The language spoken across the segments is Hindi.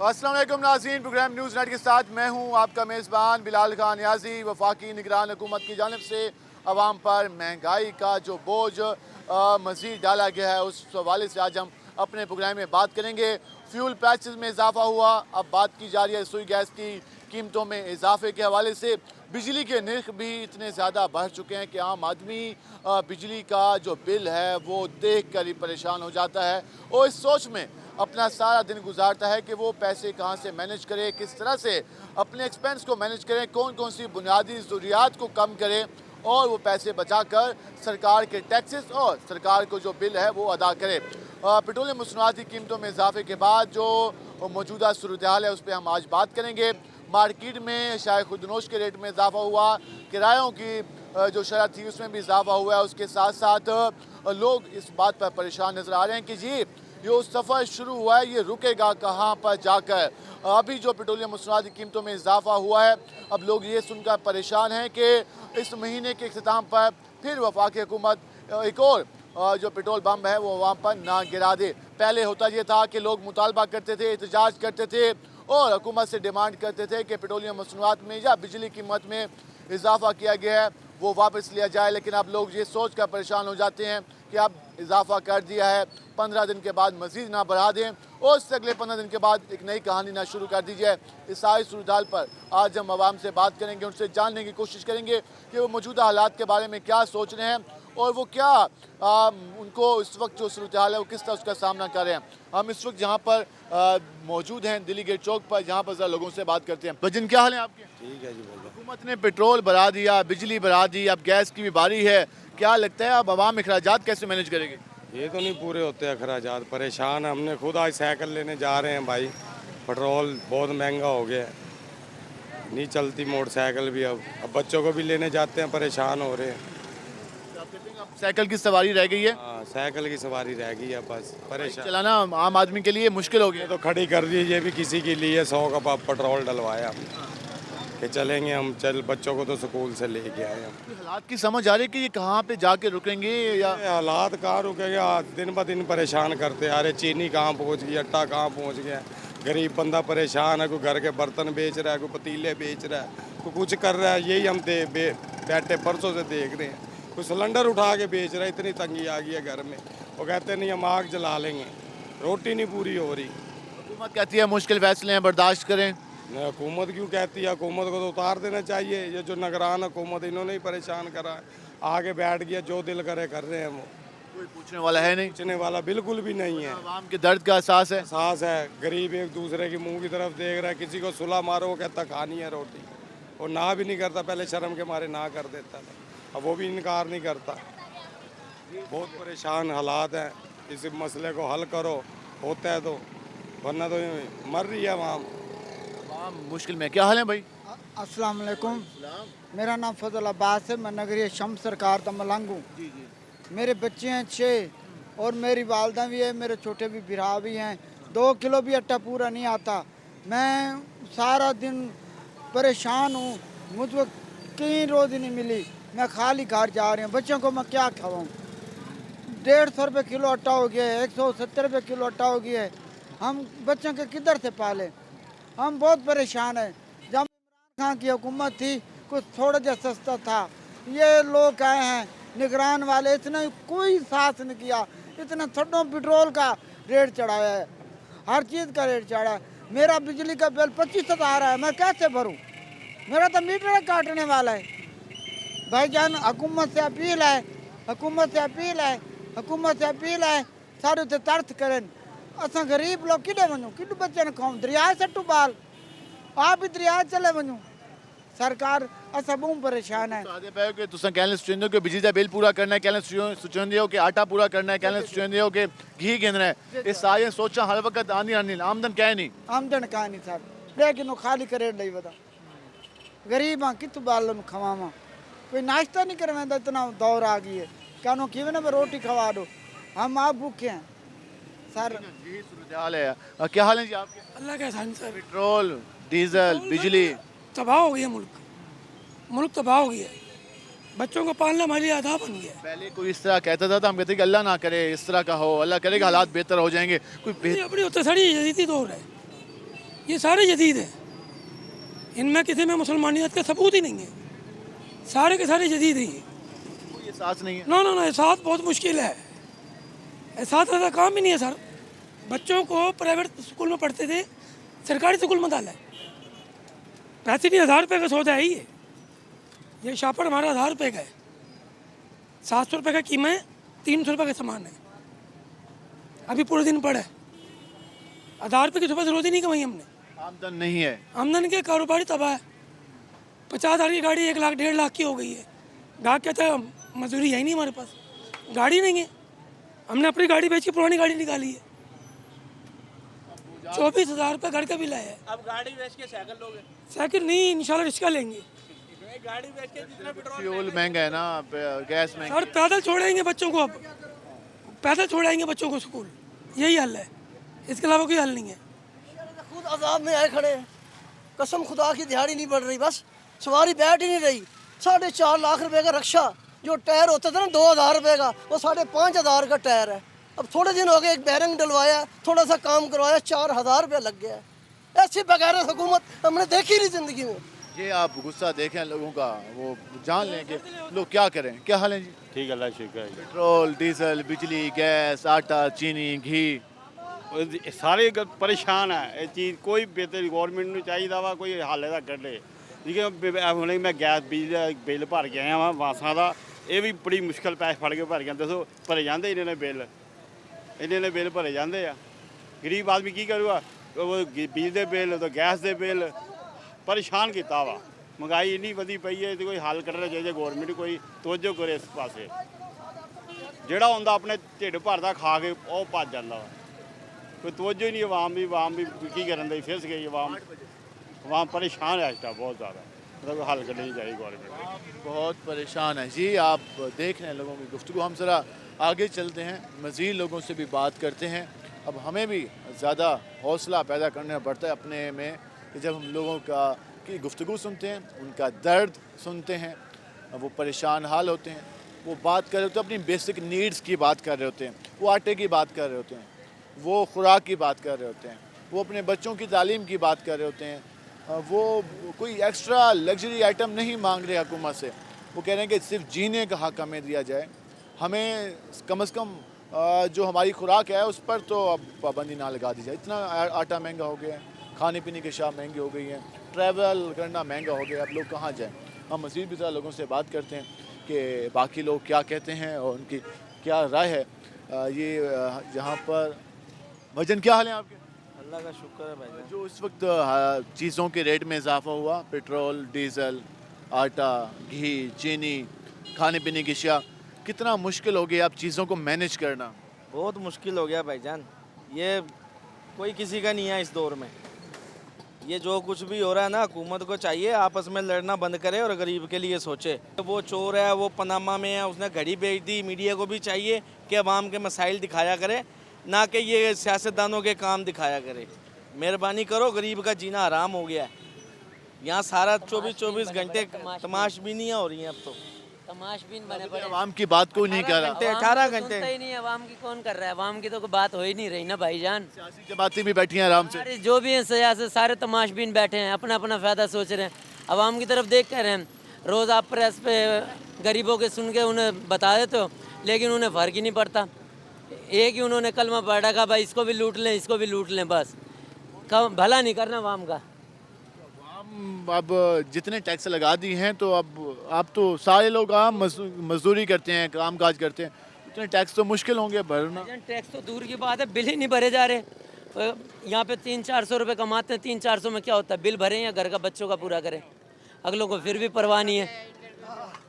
अस्सलाम वालेकुम नाज़रीन, प्रोग्राम न्यूज़ नेट के साथ मैं हूं आपका मेज़बान बिलाल खान याजी। वफाकी निगरान हुकूमत की जानिब से आवाम पर महंगाई का जो बोझ मज़ीद डाला गया है, उस हवाले से आज हम अपने प्रोग्राम में बात करेंगे। फ्यूल प्राइसेस में इजाफा हुआ, अब बात की जा रही है रसोई गैस की कीमतों में इजाफे के हवाले से। बिजली के नर्ख भी इतने ज़्यादा बढ़ चुके हैं कि आम आदमी बिजली का जो बिल है वो देख कर ही परेशान हो जाता है और इस सोच में अपना सारा दिन गुजारता है कि वो पैसे कहाँ से मैनेज करे, किस तरह से अपने एक्सपेंस को मैनेज करें, कौन कौन सी बुनियादी ज़रूरियात को कम करें और वो पैसे बचाकर सरकार के टैक्सेस और सरकार को जो बिल है वो अदा करे। पेट्रोलियम मसनूआत की कीमतों में इजाफे के बाद जो मौजूदा सूरत हाल है उस पर हम आज बात करेंगे। मार्केट में शायद खुदनोश के रेट में इजाफा हुआ, किरायों की जो शरह थी उसमें भी इजाफा हुआ है। उसके साथ साथ लोग इस बात पर परेशान नज़र आ रहे हैं कि जी ये सफ़र शुरू हुआ है, ये रुकेगा कहाँ पर जाकर। अभी जो पेट्रोलियम मसनूआत की कीमतों में इजाफा हुआ है, अब लोग ये सुनकर परेशान हैं कि इस महीने के इख्तिताम पर फिर वफाकी हुकूमत एक और जो पेट्रोल बम है वो वहाँ पर ना गिरा दे। पहले होता ये था कि लोग मुतालबा करते थे, एहतजाज करते थे और हुकूमत से डिमांड करते थे कि पेट्रोलियम मसनूआत में या बिजली कीमत में इजाफा किया गया है वो वापस लिया जाए। लेकिन अब लोग ये सोच कर परेशान हो जाते हैं कि अब इजाफा कर दिया है, 15 दिन के बाद मज़ीद ना बढ़ा दें और उससे अगले 15 दिन के बाद एक नई कहानी ना शुरू कर दी जाए। इस सारी सूरत हाल पर आज हम आवाम से बात करेंगे, उनसे जानने की कोशिश करेंगे कि वो मौजूदा हालात के बारे में क्या सोच रहे हैं और वो क्या उनको इस वक्त जो सूरत हाल है वो किस तरह उसका सामना कर रहे हैं। हम इस वक्त जहाँ पर मौजूद हैं दिल्ली गेट चौक पर, जहाँ पर लोगों से बात करते हैं। भजन क्या हाल है आपके? ठीक है जी भैया। हुकूमत ने पेट्रोल बढ़ा दिया, बिजली बढ़ा दी, अब गैस की भी बारी है। क्या लगता है अब आवाम अखराजात कैसे मैनेज करेगी? ये तो नहीं पूरे होते अखराजात, परेशान है। हमने खुद आज साइकिल लेने जा रहे हैं भाई, पेट्रोल बहुत महंगा हो गया है, नहीं चलती मोटरसाइकिल भी। अब बच्चों को भी लेने जाते हैं, परेशान हो रहे हैं। अब साइकिल की सवारी रह गई है, हाँ, साइकिल की सवारी रह गई है, बस परेशान। चलाना आम आदमी के लिए मुश्किल हो गया। ये तो खड़ी कर दी, ये भी किसी के लिए 100 का पेट्रोल डलवाया हमने कि चलेंगे हम, चल बच्चों को तो स्कूल से लेके आए हम। हालात की समझ आ रही है कि ये कहाँ पे जाके रुकेंगे या ये हालात कहाँ रुकेंगे, दिन ब दिन परेशान करते आ रहे। चीनी कहाँ पहुँच गई, आटा कहाँ पहुँच गया, गरीब बंदा परेशान है। कोई घर के बर्तन बेच रहा है, कोई पतीले बेच रहा है, कोई कुछ कर रहा है। यही हम बैठे परसों से देख रहे हैं। कोई सिलेंडर उठा के बेच रहा है, इतनी तंगी आ गई है घर में। वो कहते नहीं हम आग जला लेंगे, रोटी नहीं पूरी हो रही। हुकूमत कहती है मुश्किल फैसले हैं, बर्दाश्त करें। न हुकूमत क्यों कहती है, हुकूमत को तो उतार देना चाहिए। ये जो निगरान हुकूमत इन्होंने ही परेशान करा है, आगे बैठ गया, जो दिल करे कर रहे हैं। वो कोई पूछने वाला है नहीं, पूछने वाला बिल्कुल भी नहीं है। आवाम के दर्द का एहसास है। एहसास है, गरीब एक दूसरे की मुंह की तरफ देख रहा है। किसी को सुला मारो वो कहता खानी है रोटी, और ना भी नहीं करता। पहले शर्म के मारे ना कर देता था, अब वो भी इनकार नहीं करता। बहुत परेशान हालात हैं, इस मसले को हल करो, होता है तो, वरना तो मर रही है वहाँ मुश्किल में। क्या हाल है भाई? अस्सलाम वालेकुम, मेरा नाम फजल अब्बास है, मैं नगरी शम सरकार का मलंग हूँ। मेरे बच्चे हैं 6 और मेरी वालदा भी है, मेरे छोटे भी बिरा भी हैं। 2 किलो भी आटा पूरा नहीं आता। मैं सारा दिन परेशान हूँ, मुझको कहीं रोज़ी नहीं मिली। मैं खाली घर जा रही हूँ, बच्चों को मैं क्या खवाऊँ। 150 रुपये किलो आटा हो गया है, 170 रुपये किलो आटा हो गया है। हम बच्चों के किधर से पालें? हम बहुत परेशान हैं। जब इमरान खान की हुकूमत थी कुछ थोड़ा जैसा सस्ता था, ये लोग आए हैं निगरान वाले, इतना कोई साथ नहीं किया। इतना थोड़ा पेट्रोल का रेट चढ़ाया है, हर चीज़ का रेट चढ़ा है। मेरा बिजली का बिल 25,000 है, मैं कैसे भरूं? मेरा तो मीटर काटने वाला है। भाईजान हुकूमत से अपील है, हुकूमत से अपील है, हुकूमत से अपील है, सारे उत्ते तर्थ करें। असां गरीब लोग किॾे वञूं, किॾे बच्चन खाऊं? दरिया सट्टू बाल, आप भी दरिया चले वञूं। सरकार असां बहुत परेशान है। आगे पे कि तुसां कहने सुचेंदे हो कि बिजली का बिल पूरा करना है, कहने सुचेंदे हो कि आटा पूरा करना है, कहने सुचेंदे हो कि घी गिनना है। ये सारी सोचा हर वक्त आनी आनी आमदन क्या है नहीं, आमदन का नहीं सर, लेकिन खाली करे ॾेई वधा। गरीब हाँ कितों बालन खवावा, कोई नाश्ता नहीं करवाता। इतना दौर आ गई है, कहनो कि ना रोटी खवा दो, हम आप भूखे हैं सर। जी सूरत हाल है। क्या हाल है जी आपके? अल्लाह का एहसान सर। पेट्रोल, डीजल, बिजली तबाह हो गया मुल्क तबाह हो गया। बच्चों को पालना हमारे लिए आधा बन गया। पहले कोई इस तरह कहता था तो हम कहते कि अल्लाह ना करे इस तरह का हो, अल्लाह करेगा हालात बेहतर हो जाएंगे। कोई अपनी होते सारी यजीदी दौर है, ये सारे जदीद हैं, इनमें किसी में मुसलमानियत का सबूत ही नहीं है, सारे के सारे जदीद हैं ये। कोई एहसास नहीं है। ना ना ना, एहसास बहुत मुश्किल है, एहसास ऐसा काम ही नहीं है सर। बच्चों को प्राइवेट स्कूल में पढ़ते थे, सरकारी स्कूल में डाला है, 1000 रुपये का सौदा है ये शापर हमारा 1000 रुपये का है, 700 रुपये का कीमा है, 300 रुपये का सामान है, अभी पूरे दिन पड़ा है। 1000 रुपये की सुबह से रोटी नहीं कमाई हमने, आमदन नहीं है। आमदन के कारोबारी तबाह है। 50,000 की गाड़ी 1 लाख 1.5 लाख की हो गई है। ग्राहक कहता है मजदूरी है ही नहीं हमारे पास, गाड़ी नहीं है, हमने अपनी गाड़ी बेच के पुरानी गाड़ी निकाली है। 24,000 रुपये घर का बिल आया है। अब गाड़ी बेच के साइकिल लोगे? साइकिल नहीं, इंशाल्लाह रिक्शा लेंगे। गाड़ी बेच के जितना पेट्रोल फ्यूल महंगा है ना, गैस महंगा। सर पैदल छोड़ेंगे बच्चों को, अब पैदल छोड़ाएंगे बच्चों को स्कूल, यही हल है, इसके अलावा कोई हल नहीं है। खुद अजाब में आए खड़े हैं, कसम खुदा की दिहाड़ी नहीं बढ़ रही, बस सवारी बैठ ही नहीं रही। 4.5 लाख रुपए का रक्षा, जो टायर होता था ना 2,000 रुपये का, वो 5,500 का टायर है। अब थोड़े दिन हो गए, एक बैरिंग डलवाया, थोड़ा सा काम करवाया, 4,000 रुपये लग गया है। ऐसी बगैर हुकूमत हमने देखी नहीं ज़िंदगी में। ये आप गुस्सा देखें लोगों का, वो जान लें कि लोग क्या करें। क्या हाल है जी? ठीक है, अल्लाह शुक्र है। पेट्रोल, डीजल, बिजली, गैस, आटा, चीनी, घी, सारे परेशान है। ये चीज़ कोई बेहतर गौरमेंट ਨੂੰ ਚਾਹੀਦਾ ਵਾ ਕੋਈ ਹੱਲ ਇਹਦਾ ਕੱਢੇ। ਜਿਵੇਂ ਹੁਣੇ ਮੈਂ ਗੈਸ ਬਿਜਲੀ ਦਾ ਬਿੱਲ ਭਰ ਕੇ ਆਇਆ ਵਾਂ ਵਾਸਾਂ ਦਾ, ਇਹ ਵੀ ਬੜੀ ਮੁਸ਼ਕਲ ਪੈਸੇ ਫੜ ਕੇ ਭਰ ਗਿਆ। ਦੱਸੋ ਭਰੇ ਜਾਂਦੇ ਇਹਨਾਂ ਨੇ ਬਿੱਲ, ਇਹਨਾਂ ਨੇ ਬਿੱਲ ਭਰੇ ਜਾਂਦੇ ਆ। ਗਰੀਬ ਆਦਮੀ ਕੀ ਕਰੂਗਾ? ਉਹ ਬਿਜਲੀ ਦੇ ਬਿੱਲ ਤੇ ਗੈਸ ਦੇ ਬਿੱਲ ਪਰੇਸ਼ਾਨ ਕੀਤਾ ਵਾ। ਮਹਿੰਗਾਈ ਇੰਨੀ ਵਧੀ ਪਈ ਹੈ ਤੇ ਕੋਈ ਹੱਲ ਕੱਢਣਾ ਚਾਹੀਦਾ, ਗੌਰਮੈਂਟ ਕੋਈ ਤਵੱਜੋ ਕਰੇ ਇਸ ਪਾਸੇ। ਜਿਹੜਾ ਹੁੰਦਾ ਆਪਣੇ ਢਿੱਡ ਭਰਦਾ ਖਾ ਕੇ ਉਹ ਭੱਜ ਜਾਂਦਾ ਵਾ, कोई तवज्जो ही नहीं। आवाम भी की करन दी, फिस गई आवाम परेशान है इस टाइम बहुत ज़्यादा, मतलब हल करनी चाहिए गवर्नमेंट। बहुत परेशान है जी। आप देख रहे हैं लोगों की गुफ्तगू। हम ज़रा आगे चलते हैं, मज़ीद लोगों से भी बात करते हैं। अब हमें भी ज़्यादा हौसला पैदा करना पड़ता है अपने में कि जब हम लोगों की गुफ्तगू सुनते हैं, उनका दर्द सुनते हैं, वो परेशान हाल होते हैं, वो बात कर रहे होते हैं, अपनी बेसिक नीड्स की बात कर रहे होते हैं, वो आटे की बात कर रहे होते हैं, वो खुराक की बात कर रहे होते हैं, वो अपने बच्चों की तालीम की बात कर रहे होते हैं, वो कोई एक्स्ट्रा लग्जरी आइटम नहीं मांग रहे हुकूमत से। वो कह रहे हैं कि सिर्फ जीने का हक़ हमें दिया जाए, हमें कम से कम जो हमारी खुराक है उस पर तो अब पाबंदी ना लगा दी जाए। इतना आटा महंगा हो गया है, खाने पीने की अशिया महंगी हो गई हैं, ट्रैवल करना महंगा हो गया, अब लोग कहाँ जाएँ। हम मज़ीद भी ज़रा लोगों से बात करते हैं कि बाकी लोग क्या कहते हैं और उनकी क्या राय है। ये यहाँ पर भाईजान क्या हाल है आपके? अल्लाह का शुक्र है भाई। जो इस वक्त चीज़ों के रेट में इजाफा हुआ, पेट्रोल, डीज़ल, आटा, घी, चीनी, खाने पीने की अशिया, कितना मुश्किल हो गया अब चीज़ों को मैनेज करना? बहुत मुश्किल हो गया भाईजान, ये कोई किसी का नहीं है इस दौर में। ये जो कुछ भी हो रहा है ना, हुकूमत को चाहिए आपस में लड़ना बंद करे और गरीब के लिए सोचे। वो चोर है, वो पनामा में है, उसने घड़ी बेच दी। मीडिया को भी चाहिए कि अवाम के मसाइल दिखाया करे, ना कि ये सियासतदानों के काम दिखाया करे। मेहरबानी करो, गरीब का जीना हराम हो गया है। यहाँ सारा 24 घंटे तमाशबीनियाँ हो रही हैं। अब तो तमाशबीन बने पड़े। आवाम की बात कोई नहीं कर रहा। 18 सुनता घंटे ही नहीं, अवाम की कौन कर रहा है? अवाम की तो कोई बात हो ही नहीं रही ना भाईजान। सियासी जमातें भी बैठी हैं आराम से। सारे जो भी हैं सियासत, सारे तमाशबीन बैठे हैं, अपना अपना फ़ायदा सोच रहे हैं, अवाम की तरफ देख कर रहे हैं। रोज़ आप प्रेस पे गरीबों के सुन के उन्हें बता देते हो, लेकिन उन्हें फ़र्क ही नहीं पड़ता। एक ही उन्होंने कलमा पढ़ रखा, भाई इसको भी लूट लें, इसको भी लूट लें, बस भला नहीं करना अवाम का। अब जितने टैक्स लगा दी हैं तो अब तो सारे लोग आम मजदूरी करते हैं, काम काज करते हैं, इतने टैक्स तो मुश्किल होंगे भरना। टैक्स तो दूर की बात है, बिल ही नहीं भरे जा रहे। यहाँ पे 300-400 रुपये कमाते हैं, 300-400 में क्या होता है? बिल भरें या घर का बच्चों का पूरा करें? अगलों को फिर भी परवाह नहीं है।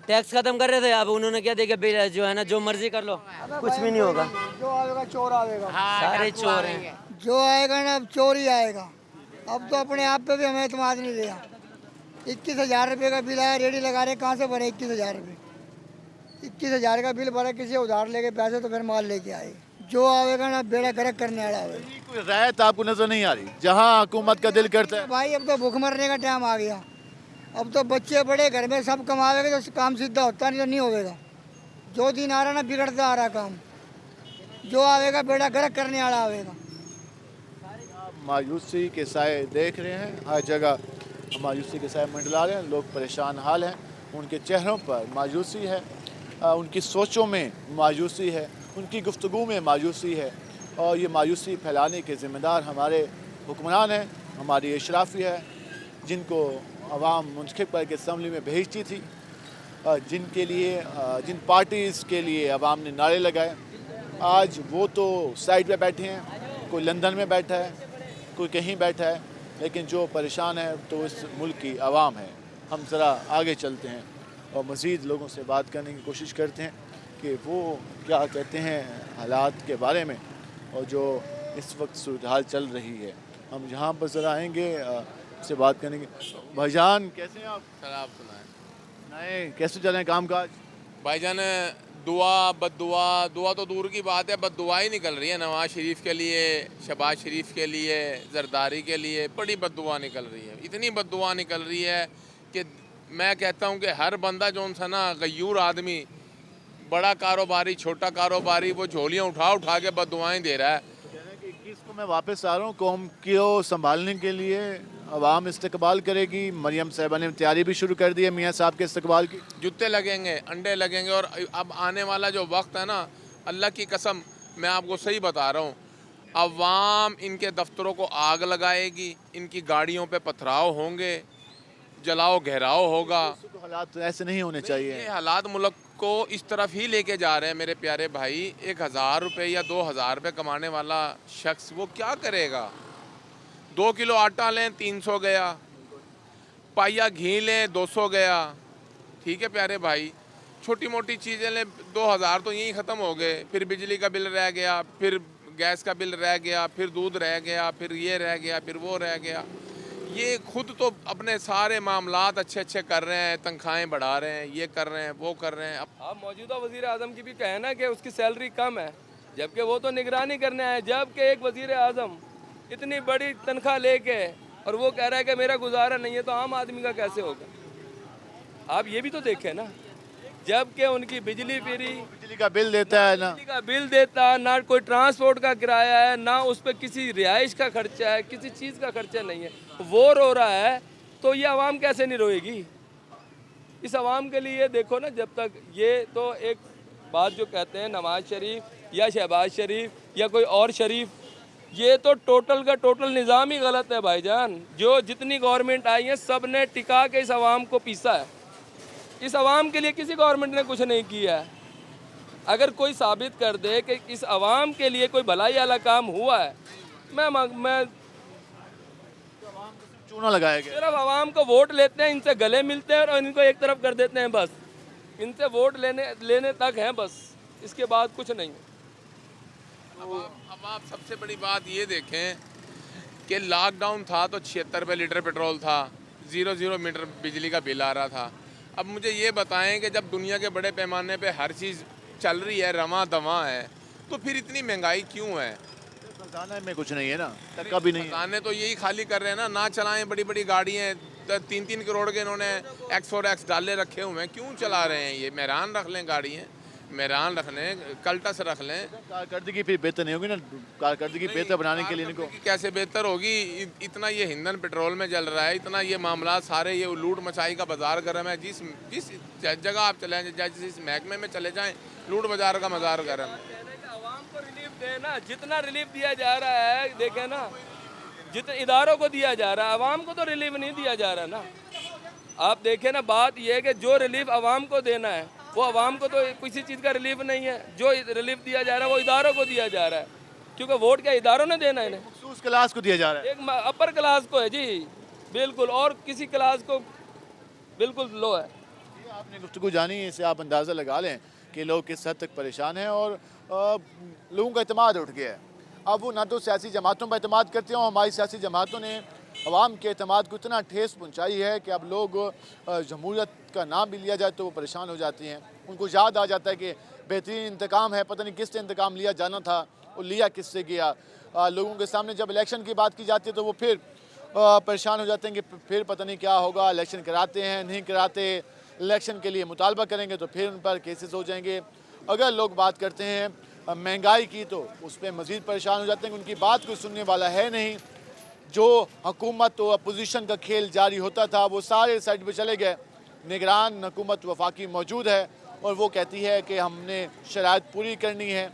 टैक्स खत्म कर रहे थे, अब उन्होंने क्या देखा, बिल जो है ना, जो मर्जी कर लो, कुछ भी नहीं होगा। जो आएगा चोर आएगा, सारे चोर हैं। जो आएगा ना अब चोर ही आएगा। अब तो अपने आप पे भी हमें एतमाद नहीं रहा। 21,000 रुपये का बिल आया, रेडी लगा रहे, कहाँ से भरे 21,000 रुपये? 21,000 का बिल भरा, किसी उधार लेके पैसे तो फिर माल लेके आए। जो आएगा ना बेड़ा गर्क करने वाला आएगा। कोई रायत आपको नजर नहीं आ रही जहाँ हुकूमत का दिल करता है? भाई अब तो भूख मरने का टाइम आ गया। अब तो बच्चे बड़े घर में सब कमावेगा तो काम सीधा होता नहीं तो नहीं होगा। जो दिन आ रहा ना बिगड़ता आ रहा काम। जो आवेगा बेड़ा गर्क करने वाला आवेगा। मायूसी के साए देख रहे हैं, हर जगह मायूसी के साए मंडला रहे हैं, लोग परेशान हाल हैं, उनके चेहरों पर मायूसी है, उनकी सोचों में मायूसी है, उनकी गुफ्तगू में मायूसी है और ये मायूसी फैलाने के ज़िम्मेदार हमारे हुक्मरान हैं, हमारी अशराफी है, जिनको अवाम मुंतखब करके असम्बली में भेजती थी, जिनके लिए जिन पार्टीज़ के लिए अवाम ने नारे लगाए, आज वो तो साइड पे बैठे हैं, कोई लंदन में बैठा है, कोई कहीं बैठा है, लेकिन जो परेशान है तो इस मुल्क की आवाम है। हम ज़रा आगे चलते हैं और मज़ीद लोगों से बात करने की कोशिश करते हैं कि वो क्या कहते हैं हालात के बारे में और जो इस वक्त सूरत हाल चल रही है। हम यहाँ पर ज़रा आएँगे से बात करने की। भाईजान कैसे हैं आप? सर आप सुनाएं। नए कैसे चल रहे हैं काम काज? भाईजान दुआ बद्दुआ, दुआ तो दूर की बात है, बद्दुआ ही निकल रही है नवाज शरीफ के लिए, शहबाज शरीफ के लिए, जरदारी के लिए बड़ी बद्दुआ निकल रही है। इतनी बद्दुआ निकल रही है कि मैं कहता हूँ कि हर बंदा जो सा ना गयूर आदमी, बड़ा कारोबारी छोटा कारोबारी, वो झोलियाँ उठा उठा के बद्दुआएँ दे रहा है। कि 21 को मैं वापस आ रहा हूँ, कौम को संभालने के लिए अवाम इस्तकबाल करेगी। मरियम साहिबा ने तैयारी भी शुरू कर दी है मियाँ साहब के इस्तकबाल की। जूते लगेंगे, अंडे लगेंगे और अब आने वाला जो वक्त है ना, अल्लाह की कसम मैं आपको सही बता रहा हूँ, अवाम इनके दफ्तरों को आग लगाएगी, इनकी गाड़ियों पे पथराव होंगे, जलाओ घेराव होगा। तो हालात ऐसे नहीं होने चाहिए। ये हालात मुल्क को इस तरफ ही लेके जा रहे हैं मेरे प्यारे भाई। 1000 रुपये या 2000 रुपये कमाने वाला शख्स वो क्या करेगा? 2 किलो आटा लें 300 गया, पाइया घी लें 200 गया। ठीक है प्यारे भाई, छोटी मोटी चीज़ें लें 2000 तो यहीं ख़त्म हो गए। फिर बिजली का बिल रह गया, फिर गैस का बिल रह गया, फिर दूध रह गया, फिर ये रह गया, फिर वो रह गया। ये खुद तो अपने सारे मामलात अच्छे अच्छे कर रहे हैं, तनख्वाहें बढ़ा रहे हैं, ये कर रहे हैं, वो कर रहे हैं। अब मौजूदा वज़ीर आज़म की भी कहना कि उसकी सैलरी कम है, जबकि वो तो निगरानी करने आए। जबकि एक वज़ीर आज़म इतनी बड़ी तनख्वाह लेके और वो कह रहा है कि मेरा गुजारा नहीं है, तो आम आदमी का कैसे होगा? आप ये भी तो देखें ना, जबकि उनकी बिजली फ्री, बिजली का बिल देता है ना, बिजली का बिल देता, ना कोई ट्रांसपोर्ट का किराया है, ना उस पर किसी रिहाइश का खर्चा है, किसी चीज़ का खर्चा नहीं है। वो रो रहा है तो ये आवाम कैसे नहीं रोएगी? इस आवाम के लिए देखो ना, जब तक ये तो एक बात जो कहते हैं नवाज शरीफ या शहबाज शरीफ या कोई और शरीफ, ये तो टोटल का टोटल निज़ाम ही गलत है भाईजान। जो जितनी गवर्नमेंट आई है सब ने टिका के इस आवाम को पीसा है। इस आवाम के लिए किसी गवर्नमेंट ने कुछ नहीं किया है। अगर कोई साबित कर दे कि इस आवाम के लिए कोई भलाई वाला काम हुआ है, मैं चूना लगाया गया। सिर्फ आवाम को वोट लेते हैं, इनसे गले मिलते हैं और इनको एक तरफ कर देते हैं, बस इनसे वोट लेने तक हैं, बस इसके बाद कुछ नहीं है। अब आप सबसे बड़ी बात ये देखें कि लॉकडाउन था तो 76 रुपये लीटर पेट्रोल था, 0 मीटर बिजली का बिल आ रहा था। अब मुझे ये बताएं कि जब दुनिया के बड़े पैमाने पे हर चीज़ चल रही है, रवा दवा है, तो फिर इतनी महंगाई क्यों है? खजाना में कुछ नहीं है ना, टक्का भी नहीं है। खजाने तो यही खाली कर रहे हैं ना चलाएं बड़ी बड़ी गाड़ियाँ, 3-3 करोड़ के इन्होंने एक्स और एक्स डाले रखे हुए हैं, क्यों चला रहे हैं? ये मेहरान रख लें गाड़ियाँ, मेहरान रख लें, कल्टस रख लें। कारकर्दगी फिर बेहतर नहीं होगी ना, कारकर्दगी बेहतर बनाने के लिए इनको कैसे बेहतर होगी? इतना ये ईंधन पेट्रोल में जल रहा है, इतना ये मामला सारे ये लूट मचाई का बाजार गर्म है। जिस जगह आप चले जाए, जिस महकमे में चले जाएं, लूट बाजार का बाजार गर्म है। आवाम को रिलीफ देना, जितना रिलीफ दिया जा रहा है, देखे ना, जितने इदारों को दिया जा रहा है, आवाम को तो रिलीफ नहीं दिया जा रहा ना। आप देखें ना, बात यह है कि जो रिलीफ आवाम को देना है वो आवाम को तो किसी चीज़ का रिलीफ नहीं है। जो रिलीफ दिया जा रहा है वो इदारों को दिया जा रहा है, क्योंकि वोट क्या इदारों ने देना है इन्हें, मखसूस क्लास को दिया जा रहा है। एक अपर क्लास को है जी बिल्कुल, और किसी क्लास को बिल्कुल लो है। आपने गुफ्तगू जानी, इससे आप अंदाज़ा लगा लें कि लोग किस हद तक परेशान हैं और लोगों का एतमाद उठ गया है। अब वो ना तो सियासी जमातों पर एतमाद करते हैं, और हमारी सियासी जमातों ने अवाम के एतमाद को इतना ठेस पहुँचाई है कि अब लोग जमहूरियत का नाम भी लिया जाए तो वो परेशान हो जाती हैं। उनको याद आ जाता है कि बेहतरीन इंतकाम है, पता नहीं किससे इंतकाम लिया जाना था, वो लिया किससे गया। लोगों के सामने जब इलेक्शन की बात की जाती है तो वो फिर परेशान हो जाते हैं कि फिर पता नहीं क्या होगा, इलेक्शन कराते हैं नहीं कराते, इलेक्शन के लिए मुतालबा करेंगे तो फिर उन पर केसेस हो जाएंगे। अगर लोग बात करते हैं महंगाई की तो उस पर मज़ीद परेशान हो जाते हैं कि उनकी बात कोई सुनने वाला है नहीं। जो हुकूमत और अपोजिशन का खेल जारी होता था वो सारे साइड पे चले गए। निगरान हुकूमत वफाकी मौजूद है और वो कहती है कि हमने शराइत पूरी करनी है,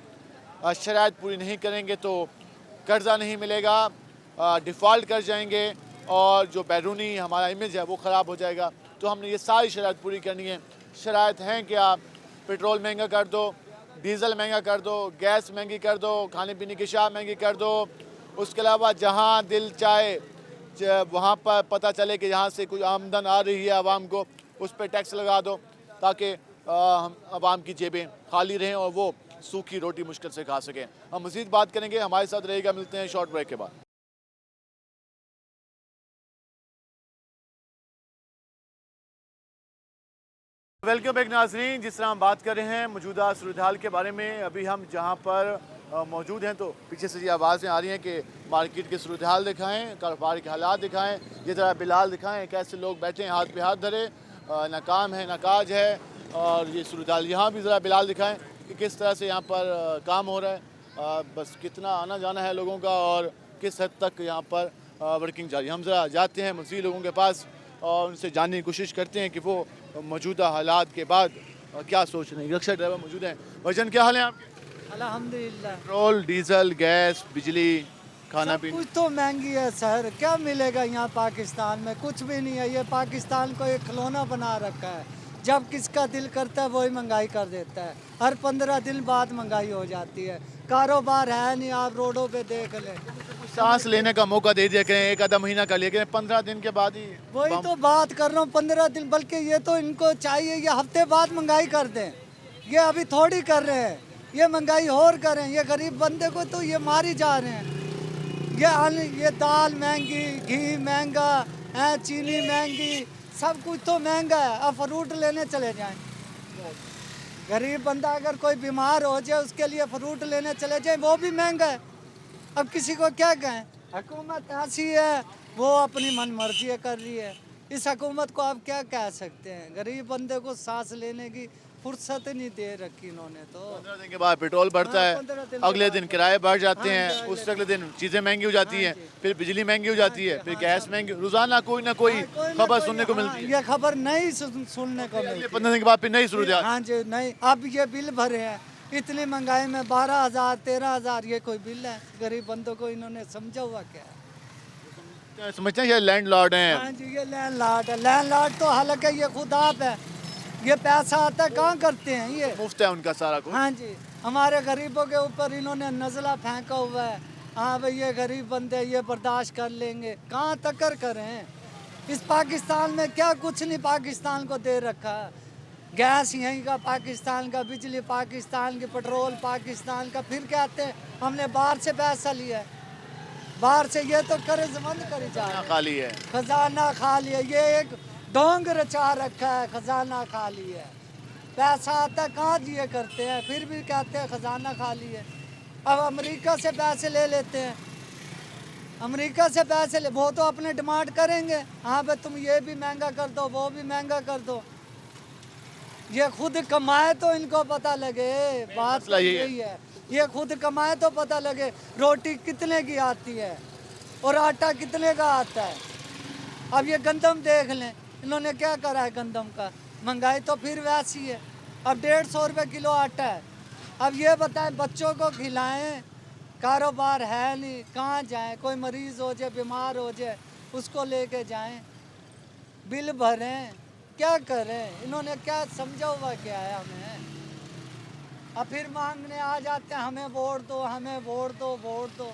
शराइत पूरी नहीं करेंगे तो कर्ज़ा नहीं मिलेगा, डिफ़ॉल्ट कर जाएंगे और जो बैरूनी हमारा इमेज है वो ख़राब हो जाएगा। तो हमने ये सारी शराइत पूरी करनी है। शराइत हैं कि आप पेट्रोल महंगा कर दो, डीज़ल महंगा कर दो, गैस महंगी कर दो, खाने पीने की शाह महंगी कर दो। उसके अलावा जहाँ दिल चाहे वहाँ पर पता चले कि यहाँ से कुछ आमदन आ रही है आवाम को, उस पर टैक्स लगा दो ताकि हम आवाम की जेबें खाली रहें और वो सूखी रोटी मुश्किल से खा सकें। हम मज़ीद बात करेंगे, हमारे साथ रहेगा। मिलते हैं शॉर्ट ब्रेक के बाद। वेलकम बैक नाजरीन। जिस तरह हम बात कर रहे हैं मौजूदा सूरत हाल के बारे में, अभी हम जहाँ पर मौजूद हैं तो पीछे से ये आवाज़ें आ रही हैं कि मार्केट के सूरत हाल दिखाएँ, कारोबार के हालात दिखाएँ, ये ज़रा बिलाल दिखाएँ कैसे लोग बैठे हैं हाथ पे हाथ धरे, नाकाम है नाकाज है। और ये सूरत हाल यहाँ भी ज़रा बिलाल दिखाएँ कि किस तरह से यहाँ पर काम हो रहा है, बस कितना आना जाना है लोगों का और किस हद तक यहाँ पर वर्किंग जारी। हम ज़रा जाते हैं मज़ीद लोगों के पास और उनसे जानने की कोशिश करते हैं कि वो मौजूदा हालात के बाद क्या सोच रहे हैं। रिक्शा ड्राइवर मौजूद हैं। भाईजान क्या हाल है आपके? अल्हम्दुलिल्लाह। पेट्रोल, डीजल, गैस, बिजली, खाना सब पीना कुछ तो महंगी है सर, क्या मिलेगा यहाँ पाकिस्तान में? कुछ भी नहीं है। ये पाकिस्तान को एक खिलौना बना रखा है, जब किसका दिल करता है वही महंगाई कर देता है। हर 15 दिन बाद महंगाई हो जाती है, कारोबार है नहीं। आप रोडों पे देख लें, सांस लेने का मौका दे दिया करें, एक आधा महीना का लेके 15 दिन के बाद ही वही तो बात कर रहा हूँ। 15 दिन, बल्कि ये तो इनको चाहिए ये हफ्ते बाद महंगाई कर दें। ये अभी थोड़ी कर रहे हैं, ये महंगाई और करें। ये गरीब बंदे को तो ये मारी जा रहे हैं। ये दाल महंगी, घी महंगा है, चीनी महंगी, सब कुछ तो महंगा है। अब फ्रूट लेने चले जाएं, गरीब बंदा अगर कोई बीमार हो जाए उसके लिए फ्रूट लेने चले जाए, वो भी महंगा है। अब किसी को क्या कहें? हुकूमत ऐसी है, वो अपनी मन मर्जी कर रही है। इस हुकूमत को आप क्या कह सकते हैं? गरीब बंदे को सांस लेने की फुर्सत नहीं दे रखी इन्होंने तो। 15 दिन के बाद पेट्रोल बढ़ता है, 15 दिन अगले दिन किराए बढ़ जाते हाँ, हैं, अगले उससे अगले दिन चीज़ें महंगी हो जाती हैं, फिर बिजली महंगी हो जाती है, फिर गैस महंगी। रोज़ाना कोई ना कोई खबर सुनने को मिलती है। ये खबर नहीं सुनने को मिलती। 15 दिन के बाद फिर नई शुरू हाँ जी, नहीं। अब ये बिल भरे हैं इतनी महंगाई में, 12,000 13,000, ये कोई बिल है? गरीब बंदों को इन्होंने समझा हुआ क्या है? समझते हैं ये लैंडलॉर्ड हैं। हाँ जी, ये लैंडलॉर्ड है। लैंडलॉर्ड तो हालांकि ये खुद आप है, ये पैसा आता है कहाँ करते हैं? ये मुफ्त है उनका सारा कुछ। हाँ जी, हमारे गरीबों के ऊपर इन्होंने नज़ला फेंका हुआ है। हाँ भाई, ये गरीब बंदे ये बर्दाश्त कर लेंगे, कहाँ तक करें? इस पाकिस्तान में क्या कुछ नहीं पाकिस्तान को दे रखा है। गैस यहीं का पाकिस्तान का, बिजली पाकिस्तान की, पेट्रोल पाकिस्तान का। फिर कहते हैं हमने बाहर से पैसा लिया है, बाहर से। ये तो कर्जमंद करी जा रहे हैं, खाली है, खजाना खाली है। ये एक ढोंग रचा रखा है, खजाना खाली है। पैसा आता कहाँ दिए करते हैं, फिर भी कहते हैं खजाना खाली है। अब अमेरिका से पैसे ले लेते हैं, अमेरिका से पैसे ले, वो तो अपने डिमांड करेंगे। हाँ भाई तुम ये भी महंगा कर दो, वो भी महंगा कर दो। ये खुद कमाए तो इनको पता लगे। बात तो यही है, ये खुद कमाए तो पता लगे रोटी कितने की आती है और आटा कितने का आता है। अब ये गंदम देख लें, इन्होंने क्या करा है गंदम का। महंगाई तो फिर वैसी है। अब 150 रुपये किलो आटा है। अब ये बताएं, बच्चों को खिलाएं, कारोबार है नहीं, कहाँ जाएं? कोई मरीज़ हो जाए, बीमार हो जाए, उसको लेके जाएं, बिल भरें, क्या करें? इन्होंने क्या समझा हुआ क्या है हमें? अब फिर मांगने आ जाते हैं हमें वोट दो, हमें वोट दो, वोट दो।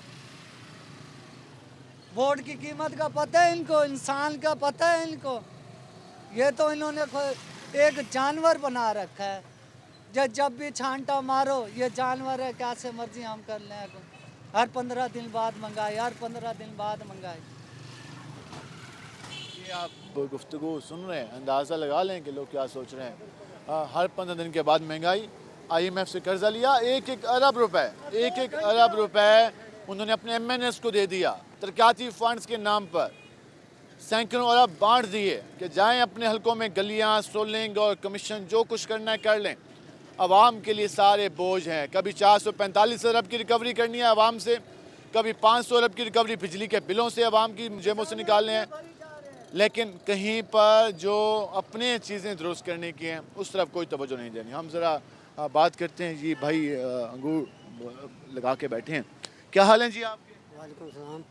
वोट की कीमत का पता है इनको, इंसान का पता है इनको। ये तो इन्होंने एक जानवर बना रखा है। जब भी छांटा मारो, ये जानवर है, कैसे मर्जी हम कर लें। हर 15 दिन बाद महंगाई, हर 15 दिन बाद महंगाई। ये आप गुफ्तगू सुन रहे हैं, अंदाज़ा लगा लें कि लोग क्या सोच रहे हैं। हर 15 दिन के बाद महंगाई। IMF से कर्जा लिया 1-1 अरब रुपए, 1-1 अरब रुपए उन्होंने अपने MNS को दे दिया तरक्याती फंड्स के नाम पर। सैकड़ों अरब बांट दिए कि जाएं अपने हलकों में गलियां, सोलिंग और कमीशन जो कुछ करना है कर लें। आवाम के लिए सारे बोझ हैं। कभी 445 अरब की रिकवरी करनी है आवाम से, कभी 500 अरब की रिकवरी बिजली के बिलों से आवाम की जेबों से निकालने हैं, लेकिन कहीं पर जो अपने चीज़ें दुरुस्त करने की हैं उस तरफ कोई तवज्जो नहीं देनी। हम ज़रा बात करते हैं जी, भाई अंगूर लगा के बैठे हैं, क्या हाल है जी आपके? वालेकुम सलाम।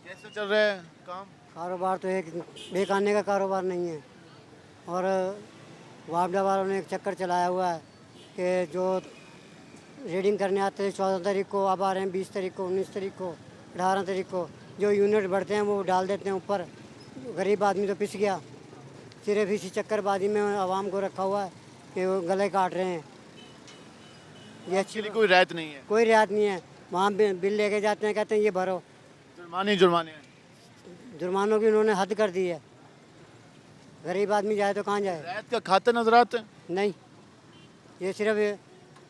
कैसे चल रहा है काम? कारोबार तो एक बेकाने का कारोबार नहीं है, और वापडा वालों ने एक चक्कर चलाया हुआ है कि जो रीडिंग करने आते थे 14 तारीख को, अब आ रहे हैं 20 तारीख को, 19 तारीख को, 18 तारीख को। जो यूनिट बढ़ते हैं वो डाल देते हैं ऊपर। गरीब आदमी तो पिस गया। सिर्फ इसी चक्करबाजी में आवाम को रखा हुआ है कि वो गले काट रहे हैं। ये इसके लिए कोई रियायत नहीं है? कोई रियायत नहीं है। वहाँ बिल लेके जाते हैं, कहते हैं ये भरो। जुर्माने हैं। जुर्मानों की उन्होंने हद कर दी है। गरीब आदमी जाए तो कहाँ जाए? रियायत का खाता नजर आता है? नहीं, ये सिर्फ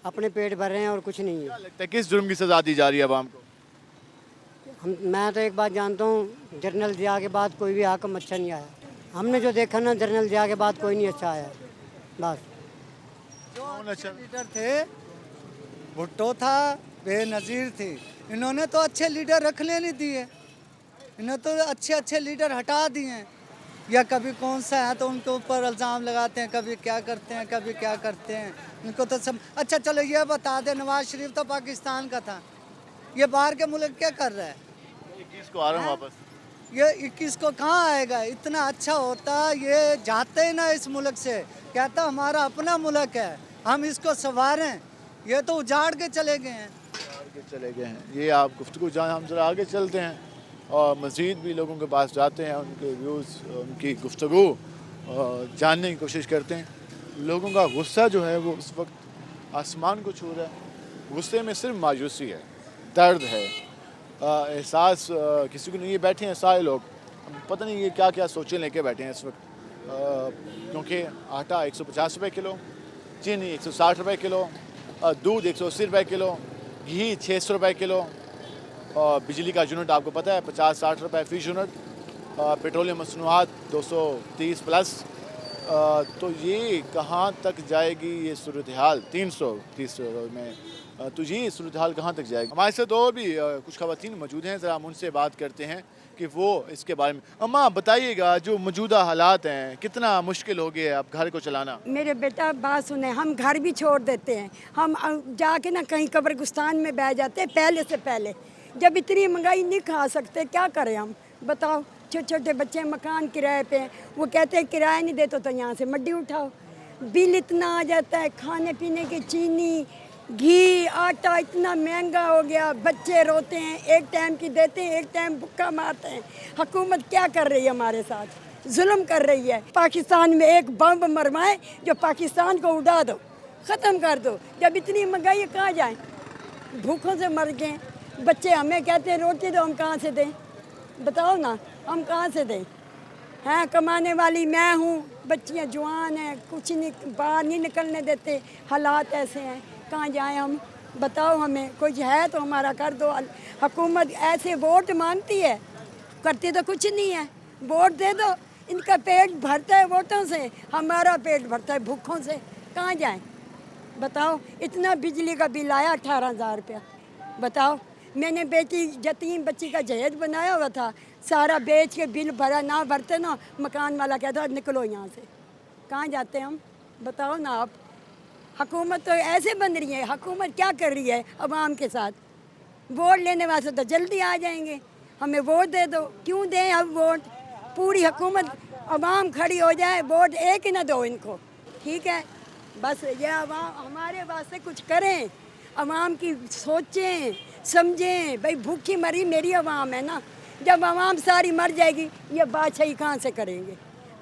अपने पेट भर रहे हैं और कुछ नहीं है। क्या लगता है किस जुर्म की सजा दी जा रही है आवाम को? मैं तो एक बात जानता हूँ, जनरल जिया के बाद कोई भी हाकम अच्छा नहीं आया। हमने जो देखा ना, जनरल जिया के बाद कोई नहीं अच्छा आया। बस कौन अच्छा? लीडर थे, भुट्टो था, बेनज़ीर थे। इन्होंने तो अच्छे लीडर रखने नहीं दिए। इन्होंने तो अच्छे अच्छे लीडर हटा दिए हैं। या कभी कौन सा है तो उनके ऊपर इल्ज़ाम लगाते हैं, कभी क्या करते हैं, कभी क्या करते हैं। इनको तो सब अच्छा। चलो ये बता दे, नवाज शरीफ तो पाकिस्तान का था, ये बाहर के मुल्क क्या कर रहा है? 21 को आ रहा हूँ वापस। ये 21 को कहाँ आएगा? इतना अच्छा होता, ये जाते ही ना इस मुल्क से। कहता हमारा अपना मुल्क है, हम इसको संवारें। ये तो उजाड़ के चले गए हैं। ये आप गुफ्तगू जान, हम जरा आगे चलते हैं और मज़ीद भी लोगों के पास जाते हैं, उनके व्यूज़, उनकी गुफ्तगू जानने की कोशिश करते हैं। लोगों का गुस्सा जो है वो उस वक्त आसमान को छू रहा है। गुस्से में सिर्फ मायूसी है, दर्द है, एहसास किसी को नहीं। ये बैठे हैं सारे लोग, पता नहीं ये क्या क्या सोचें लेके बैठे हैं इस वक्त, क्योंकि आटा 150 रुपये किलो, चीनी 160 रुपये किलो, दूध 180 रुपये किलो, घी 600 रुपये किलो, और बिजली का यूनिट आपको पता है 50-60 रुपये फ़ी यूनिट, पेट्रोलियम मसनूआत 230 प्लस। तो ये कहाँ तक जाएगी ये सूरत हाल? 330 में तो ये सूरत हाल कहाँ तक जाएगी? हमारे साथ और भी कुछ ख़वातीन मौजूद हैं, ज़रा हम उनसे बात करते हैं कि वो इसके बारे में। अम्मा बताइएगा, जो मौजूदा हालात हैं कितना मुश्किल हो गया अब घर को चलाना? मेरे बेटा बात सुने, हम घर भी छोड़ देते हैं, हम जाके ना कहीं कब्रिस्तान में बैठ जाते हैं पहले से पहले। जब इतनी महंगाई नहीं खा सकते, क्या करें हम बताओ? छोटे छोटे बच्चे मकान किराए पे, वो कहते हैं किराया नहीं देते तो यहाँ से मड्डी उठाओ। बिल इतना आ जाता है, खाने पीने की चीनी, घी, आटा इतना महंगा हो गया। बच्चे रोते हैं, एक टाइम की देते हैं, एक टाइम भुक्का मारते हैं। हुकूमत क्या कर रही है हमारे साथ? जुल्म कर रही है। पाकिस्तान में एक बम मरवाए जो पाकिस्तान को उड़ा दो, ख़त्म कर दो। जब इतनी महंगाई कहाँ जाए? भूखों से मर गए बच्चे। हमें कहते हैं रोटी दो, हम कहाँ से दें? बताओ ना, हम कहाँ से दें? हैं, कमाने वाली मैं हूँ, बच्चियाँ जवान हैं, कुछ नहीं, बाहर नहीं निकलने देते। हालात ऐसे हैं, कहाँ जाएं हम? बताओ हमें, कुछ है तो हमारा कर दो। हुकूमत ऐसे वोट मांगती है, करती तो कुछ नहीं है। वोट दे दो, इनका पेट भरता है वोटों से, हमारा पेट भरता है भूखों से। कहाँ जाएं? बताओ। इतना बिजली का बिल आया 18,000 रुपया। बताओ, मैंने बेटी यतीम बच्ची का जहेज बनाया हुआ था, सारा बेच के बिल भरा। ना भरते ना, मकान वाला कहता निकलो यहाँ से। कहाँ जाते हम? बताओ ना आप। हुकूमत तो ऐसे बन रही है, हुकूमत क्या कर रही है अवाम के साथ? वोट लेने वास्ते तो जल्दी आ जाएंगे, हमें वोट दे दो। क्यों दें अब वोट? पूरी हुकूमत अवाम खड़ी हो जाए, वोट एक ही ना दो इनको, ठीक है? बस ये अवाम हमारे वास्ते कुछ करें, अवाम की सोचें समझें। भाई भूखी मरी मेरी अवाम है ना, जब अवाम सारी मर जाएगी ये बादशाही कहाँ से करेंगे?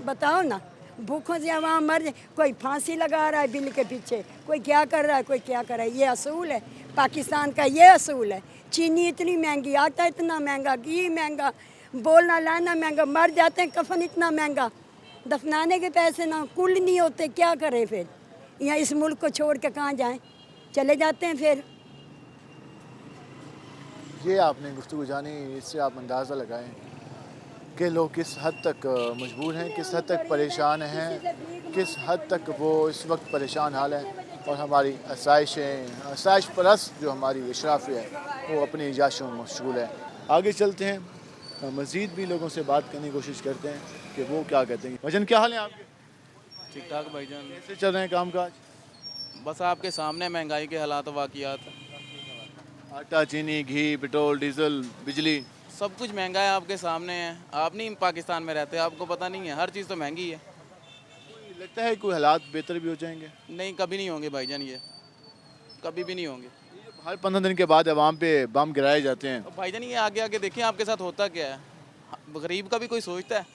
बताओ ना। भूखों से अवाम मर जाए, कोई फांसी लगा रहा है बिल के पीछे, कोई क्या कर रहा है, कोई क्या कर रहा है। ये असूल है पाकिस्तान का, ये असूल है। चीनी इतनी महंगी, आटा इतना महंगा, घी महंगा, बोलना लाना महंगा, मर जाते हैं कफन इतना महंगा, दफनाने के पैसे ना कुल नहीं होते। क्या करें फिर? यहाँ इस मुल्क को छोड़ के कहाँ जाएं? चले जाते हैं फिर। ये आपने गुफ्तगू जानी, इससे आप अंदाज़ा लगाएं कि लोग किस हद तक मजबूर हैं, किस हद तक परेशान हैं, किस हद तक वो इस वक्त परेशान हाल है। और हमारी आसाइश परस्त जो हमारी अशराफी है वो अपनी इजाशों में मशगूल है। आगे चलते हैं, मज़ीद भी लोगों से बात करने की कोशिश करते हैं कि वो क्या कहते हैं। वजन क्या हाल है आपके? ठीक ठाक भाईजान। कैसे चल रहे हैं काम काज? बस आपके सामने महंगाई के हालात वाक़ियात, आटा, चीनी, घी, पेट्रोल, डीजल, बिजली, सब कुछ महंगा है आपके सामने है। आप नहीं पाकिस्तान में रहते, आपको पता नहीं है, हर चीज़ तो महंगी है। लगता है कोई हालात बेहतर भी हो जाएंगे? नहीं, कभी नहीं होंगे भाईजान, ये कभी भी नहीं होंगे। हर 15 दिन के बाद अवाम पे बम गिराए जाते हैं। और भाईजान ये आगे आगे देखिए आपके साथ होता क्या है। गरीब का भी कोई सोचता है?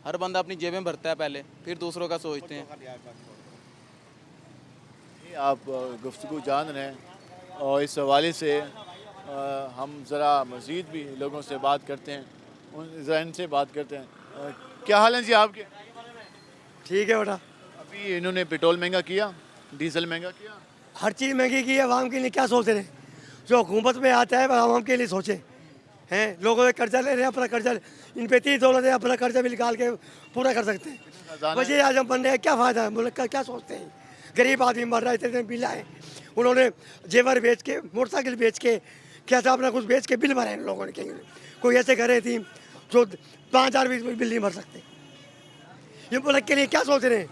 हर बंदा अपनी जेबें भरता है पहले, फिर दूसरों का सोचते हैं। आप गुफ्तगू जान रहे हैं और इस हवाले से हम ज़रा मज़ीद भी लोगों से बात करते हैं, ज़रा इनसे बात करते हैं। क्या हाल है जी आपके? ठीक है बेटा। अभी इन्होंने पेट्रोल महंगा किया, डीजल महंगा किया, हर चीज़ महंगी की है। आवाम के लिए क्या सोच रहे हैं? जो हुकूमत में आता है वह आवाम के लिए सोचे हैं। लोगों से कर्जा ले रहे हैं, अपना कर्जा इन पे 30 दौलत है, अपना कर्जा भी निकाल के पूरा कर सकते हैं। वज़ीर आज़म बन रहे हैं, क्या फ़ायदा है? मुल्क का क्या सोचते हैं? गरीब आदमी मर रहा है, इतने बिल आए। उन्होंने जेवर बेच के, मोटरसाइकिल बेच के, क्या था अपना कुछ बेच के बिल भरे इन लोगों ने। कोई ऐसे घरें थी जो 5000 बिल नहीं भर सकते। ये मुल्क के लिए क्या सोच रहे हैं?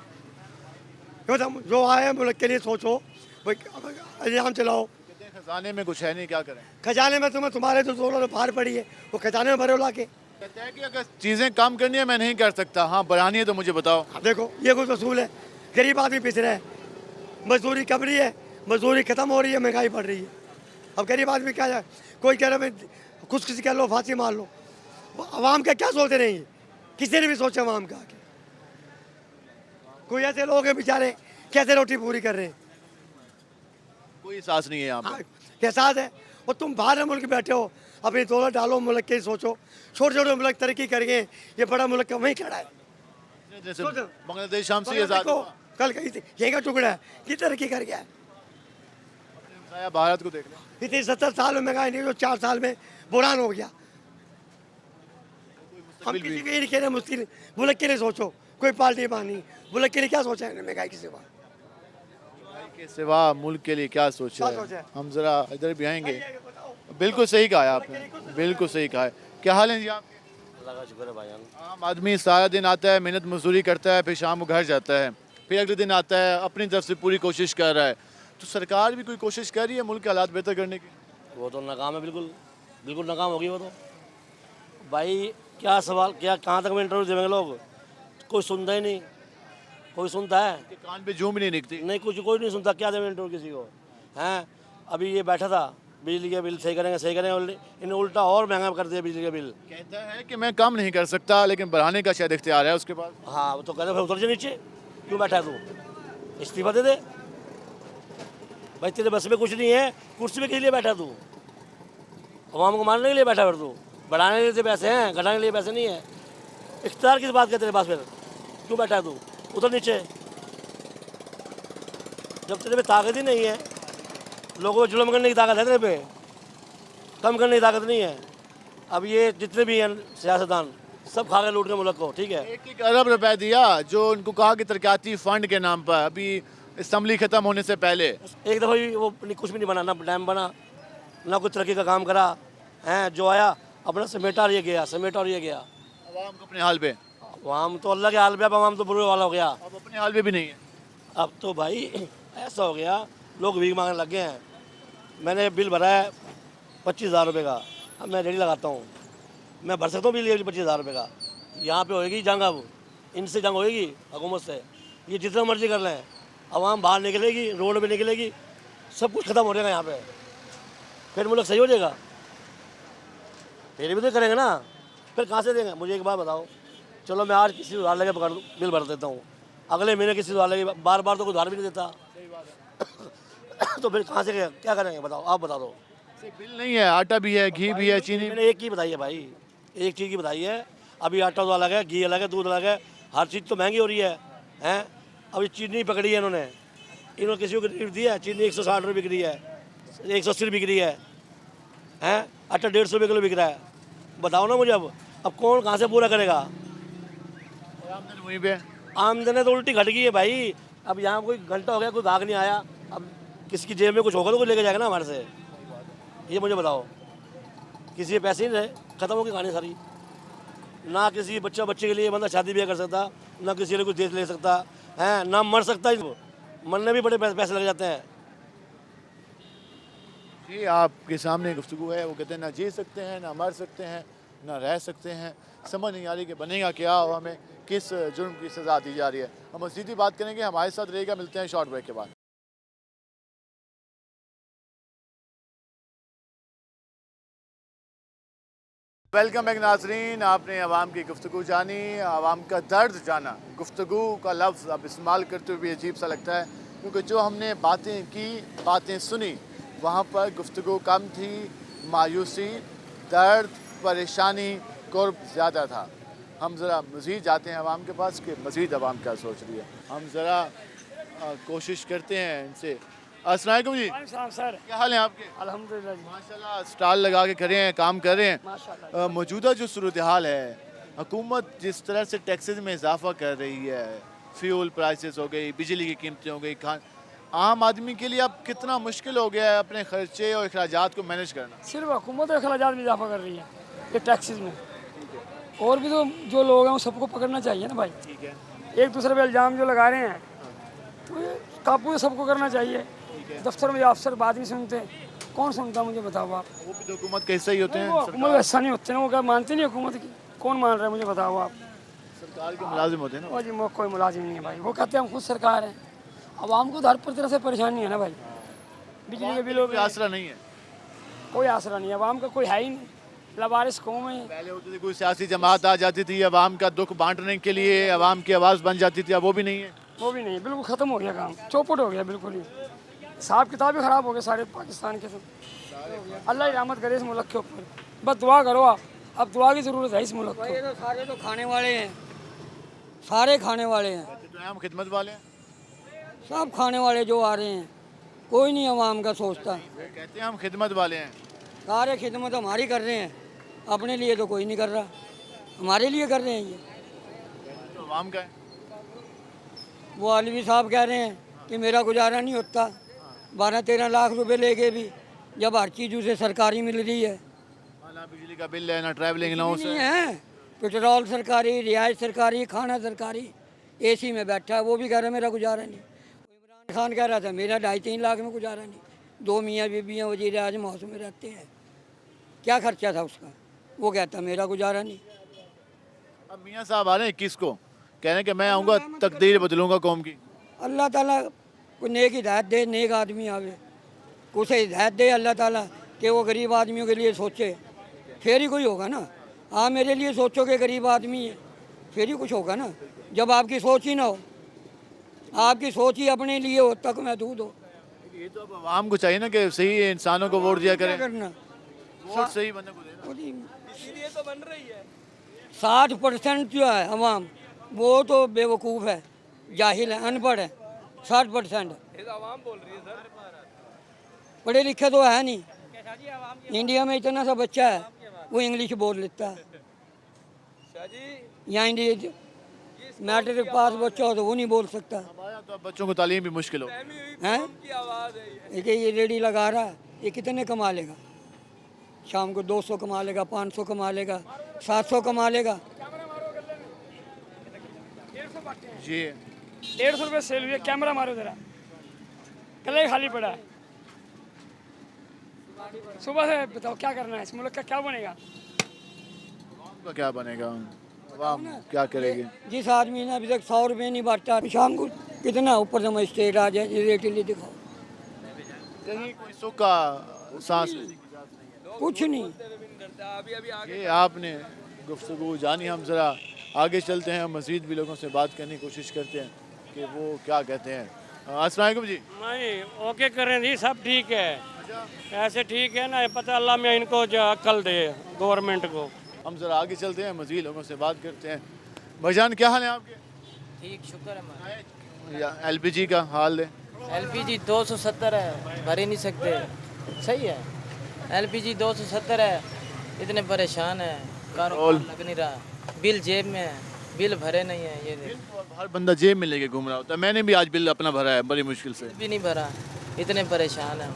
जो आए मुल्क के लिए सोचो, इल्ज़ाम चलाओ। खजाने में कुछ है नहीं, क्या करें? खजाने में तुम्हारे जो दौलत बाहर पड़ी है वो खजाने में भरे ला के। कहते हैं कि अगर चीज़ें कम करनी है मैं नहीं कर सकता, हाँ बढ़ानी है तो मुझे बताओ। देखो ये कुछ असूल है, गरीब आदमी पिस रहा है, मजदूरी कम रही है, मजदूरी खत्म हो रही है, महंगाई बढ़ रही है। अब गरीब आदमी क्या है? कोई कह रहा है खुद किसी कह लो, फांसी मार लो। आवाम का क्या सोच रहे हैं? किसी ने भी सोचा आवाम का? कोई ऐसे लोग हैं बेचारे कैसे रोटी पूरी कर रहे हैं? कोई एहसास नहीं है यहाँ पे। एहसास है? और तुम बाहर मुल्क बैठे हो, अपनी दौलत डालो, मुल्क के सोचो। छोटे छोटे मुल्क तरक्की करेंगे, ये बड़ा मुल्क वहीं खड़ा है। जैसे बांग्लादेश हमसे आजाद हुआ, कल कहीं यही का टुकड़ा है कि तरक्की कर गया है। भारत को देख लो, इतनी 70 साल में महंगाई नहीं, जो 4 साल में बुरान हो गया। हम किसी को ये नहीं कह रहे मुश्किल, मुल्क के लिए सोचो। कोई पार्टी बानी, मुल्क के लिए क्या सोचा है? महंगाई के सिवा के सिवा मुल्क के लिए क्या सोचा है? हम जरा इधर भी आएंगे। बिल्कुल सही कहा है आपने, बिल्कुल सही कहा है। क्या हाल है जी आप? अल्लाह का शुक्र है भाईजान। आम आदमी सारा दिन आता है, मेहनत मजदूरी करता है, फिर शाम को घर जाता है, फिर अगले दिन आता है, अपनी तरफ से पूरी कोशिश कर रहा है। तो सरकार भी कोई कोशिश कर रही है मुल्क के हालात बेहतर करने की? वो तो नाकाम है, बिल्कुल बिल्कुल नाकाम होगी वो तो। भाई क्या सवाल, क्या कहाँ तक में इंटरव्यू देंगे लोग? कोई सुनता ही नहीं। कोई सुनता है? कान पे जूम नहीं निकलती। नहीं, कुछ कोई नहीं सुनता। क्या देवें इंटरव्यू किसी को? हैं अभी ये बैठा था, बिजली के बिल सही करेंगे, सही करेंगे, इन्हें उल्टा और महंगा कर दिया बिजली का बिल। कहता है कि मैं कम नहीं कर सकता, लेकिन बढ़ाने का शायद इख्तियार है उसके पास। हाँ, वो तो कहते भाई उतर जा नीचे, क्यों बैठा है तू? इस्तीफा दे दे भाई, तेरे बस में कुछ नहीं है, कुर्सी पे किस लिए बैठा तू? अवाम को मारने के लिए बैठा? फिर तू बढ़ाने के लिए पैसे हैं, घटाने के लिए पैसे नहीं है। इख्तियार किस बात का तेरे पास? फिर क्यों बैठा है तू? उतर नीचे। जब तेरे पे ताकत ही नहीं है, लोगों को जुल्म करने की ताकत है तेरे पे, कम करने की ताकत नहीं है। अब ये जितने भी हैं सियासतदान सब खा के लूट रहे मुल्क को, ठीक है। 1 अरब रुपए दिया जो उनको कहा कि तरक्याती फंड के नाम पर, अभी असम्बली खत्म होने से पहले। एक दफ़ा भी वो कुछ भी नहीं बना, ना डैम बना, ना कुछ तरक्की का काम करा है। जो आया अपना समेटा और ये गया, समेटा और ये गया। अवाम को अपने हाल पे, अवाम तो अल्लाह के हाल पे, अब अवाम तो बुरे वाला हो गया। अब अपने हाल पे भी नहीं है। अब तो भाई ऐसा हो गया, लोग भीख मांगने लग गए हैं। मैंने बिल भरा है 25,000 रुपये का। अब मैं रेडी लगाता हूँ, मैं भर सकता हूँ बिल 25,000 रुपये का। यहाँ पे होएगी जंग, अब इनसे जंग होएगी हुकूमत से। ये जितना मर्जी कर लें, अवाम बाहर निकलेगी, रोड पे निकलेगी, सब कुछ ख़त्म हो जाएगा यहाँ पे। फिर मुल्क सही हो जाएगा? फिर भी तो करेंगे ना, फिर कहाँ से देंगे? मुझे एक बात बताओ, चलो मैं आज किसी उधार लेके पकड़ बिल भर देता हूँ, अगले महीने किसी उधार लेके, बार बार तो कोई उधार भी नहीं देता। तो फिर कहाँ से क्या करेंगे बताओ? आप बता दो। बिल नहीं है, आटा भी है, घी भी है, चीनी। मैंने एक ही बताई है भाई, एक चीज़ की बताई है। अभी आटा तो अलग है, घी अलग है, दूध अलग है, हर चीज़ तो महंगी हो रही है। हैं अभी चीनी पकड़ी है इन्होंने किसी को रेट दिया है। चीनी 160 रुपये बिक रही है, 180 बिक रही है। हैं आटा 150 रुपये किलो बिक रहा है। बताओ ना मुझे, अब कौन कहाँ से पूरा करेगा? आमदन वहीं पे, आमदनी तो उल्टी घट गई है भाई। अब यहाँ कोई घंटा हो गया, कोई भाग नहीं आया। अब किसकी जेब में कुछ होगा तो कोई लेके जाएगा ना हमारे से। ये मुझे बताओ, किसी के पैसे नहीं रहे, ख़त्म हो गई कहानी सारी। ना किसी बच्चे के लिए बंदा शादी ब्याह कर सकता, ना किसी ने कुछ दे ले सकता है, ना मर सकता है, मरने भी बड़े पैसे लग जाते हैं। जी आपके सामने गुफ्तगू है, वो कहते हैं ना जी सकते हैं, ना मर सकते हैं, ना रह सकते हैं। समझ नहीं आ रही कि बनेगा क्या और हमें किस जुर्म की सज़ा दी जा रही है। हम सीधी बात करेंगे, हमारे साथ रहेगा। मिलते हैं शॉर्ट ब्रेक के बाद। वेलकम बैक नाजरीन, आपने आवाम की गुफ्तगू जानी, आवाम का दर्द जाना। गुफ्तगू का लफ्ज़ अब इस्तेमाल करते हुए अजीब सा लगता है, क्योंकि जो हमने बातें की, बातें सुनी, वहाँ पर गुफ्तगू कम थी, मायूसी, दर्द, परेशानी, कुर्ब ज़्यादा था। हम ज़रा मज़ीद जाते हैं आवाम के पास कि मज़ीद आवाम क्या सोच रही है। हम ज़रा कोशिश करते हैं इनसे। अस्सलाम वालेकुम जी, सर क्या हाल है आपके? अल्हम्दुलिल्लाह जी, माशाल्लाह, स्टॉल लगा के खड़े हैं, काम कर रहे हैं। माशाल्लाह। मौजूदा जो सूरत हाल है, हुकूमत जिस तरह से टैक्सेस में इजाफा कर रही है, फ्यूल प्राइसेस हो गई, बिजली की कीमतें हो गई, आम आदमी के लिए अब कितना मुश्किल हो गया है अपने खर्चे और अखराजात को मैनेज करना। सिर्फ हुकूमत अखराजात में इजाफा कर रही है ये टैक्सेस में, और भी तो जो लोग हैं वो सबको पकड़ना चाहिए ना भाई। ठीक है, एक दूसरे पे इल्ज़ाम जो लगा रहे हैं तो ये काबू सबको करना चाहिए। दफ्तर में अफसर बात नहीं सुनते, कौन सुनता मुझे बताओ आप? वो भी तो हुकूमत के हिस्सा ही होते हैं। वो हुकूमत का हिस्सा नहीं होते ना, वो क्या मानते नहीं हुकूमत की? कौन मान रहा है मुझे बताओ आप? सरकार के मुलाजिम होते हैं ना। वो जी वो कोई मुलाजिम नहीं है भाई, वो कहते हैं हम खुद सरकार हैं। आवाम को तो हर तरह से परेशानी है ना भाई। बिजली के बिलों कोई आसरा नहीं है, कोई आसरा नहीं है, आवाम का कोई है ही नहीं, लवारिस कौम है। पहले होती थी कोई सियासी जमात आ जाती थी आवाम का दुख बांटने के लिए, आवाम की आवाज़ बन जाती थी, अब वो भी नहीं है। वो भी नहीं, बिल्कुल ख़त्म हो गया काम, चौपट हो गया बिल्कुल ही। हिसाब किताब ही ख़राब हो गए सारे पाकिस्तान के सब। अल्लाह ही रहमत करे इस मुल्क के ऊपर, बस दुआ करो आप, अब दुआ की ज़रूरत है इस मुल्क को। तो सारे तो खाने वाले हैं, सारे खाने वाले हैं, तो हम खिदमत वाले हैं, सब खाने वाले जो आ रहे हैं, कोई नहीं आवाम का सोचता। वो कहते हैं हम खिदमत वाले हैं। सारे खिदमत हमारी कर रहे हैं, अपने लिए तो कोई नहीं कर रहा, हमारे लिए कर रहे हैं ये। तो आवाम का है। वो आलवी साहब कह रहे हैं कि मेरा गुजारा नहीं होता, 12-13 लाख रुपए लेके भी, जब हर चीज़ उसे सरकारी मिल रही है। ना बिजली का बिल है, ना ट्रैवलिंग अलाउंस नहीं है। है, पेट्रोल सरकारी, रिहाइश सरकारी, खाना सरकारी, एसी में बैठा है, वो भी कह रहा है मेरा गुजारा नहीं। इमरान खान कह रहा था मेरा 2.5-3 लाख में गुजारा नहीं। 2 मियाँ बीबियाँ वज़ीर आज़म हाउस में रहते हैं, क्या खर्चा था उसका? वो कहता मेरा गुजारा नहीं। अब मियाँ साहब आ रहे हैं 21 को, कह रहे हैं कि मैं आऊँगा, तकदीर बदलूंगा कौम की। अल्लाह ताला कोई नेक हिदायत दे, नेक आदमी आवे, उसे हिदायत दे अल्लाह ताला कि वो गरीब आदमियों के लिए सोचे, फिर ही कोई होगा ना। हाँ मेरे लिए सोचोगे गरीब आदमी है, फिर ही कुछ होगा ना। जब आपकी सोच ही ना हो, आपकी सोच ही अपने लिए हो, तक महदूद हो। ये तो अब आवाम को चाहिए ना कि सही इंसानों को वोट दिया करें, करना वोट सही बंदे को देना। इसीलिए तो बन रही है। 60% जो है अवाम, वो तो बेवकूफ़ है, जाहिल है, अनपढ़ है। 60% ये तो आवाम बोल रही है सर। पढ़े लिखे तो है नहीं। इंडिया में इतना सा बच्चा है वो इंग्लिश बोल लेता है। यहाँ इंडिया मैट्रिक पास बच्चा हो तो वो नहीं बोल सकता तो अब बच्चों को तालीम भी मुश्किल हो। हैं? ये रेडी लगा रहा है, ये कितने कमा लेगा? शाम को 200 कमा लेगा, 500 कमा लेगा, 700 कमा लेगा। जी 150 रुपये सेल हुई है, कैमरा मारो जरा, कल खाली पड़ा है। सुबह से बताओ क्या करना है, इस मुल्क का क्या बनेगा? का क्या बनेगा, आवाम क्या करेगी? जिस आदमी ने अभी तक 100 रुपये नहीं बांटा, शाम को कितना ऊपर से मजिस्ट्रेट आ जाए, रेट ले दिखाओ। कहीं कोई सुख का सांस कुछ नहीं। ये आपने गुफ्तगू जानी। हम ज़रा आगे चलते हैं, मज़ीद भी लोगों से बात करने की कोशिश करते हैं कि वो क्या कहते हैं। अस्सलाम वालेकुम जी। नहीं ओके करें जी, सब ठीक है, ऐसे ठीक है ना, ये पता अल्लाह में इनको जो अक्ल दे गवर्नमेंट को। हम ज़रा आगे चलते हैं, मज़ीद लोगों से बात करते हैं। भाईजान क्या हाल है आपके? ठीक शुक्र है। LPG का हाल है? LPG 270 है, भर ही नहीं सकते। सही है, LPG 270 है, इतने परेशान है, कारोबार लग नहीं रहा, बिल जेब में है, बिल भरे नहीं है। ये हर बंदा जेब में लेके घूम रहा होता है। मैंने भी आज बिल अपना भरा है बड़ी मुश्किल से। भी नहीं भरा, इतने परेशान है।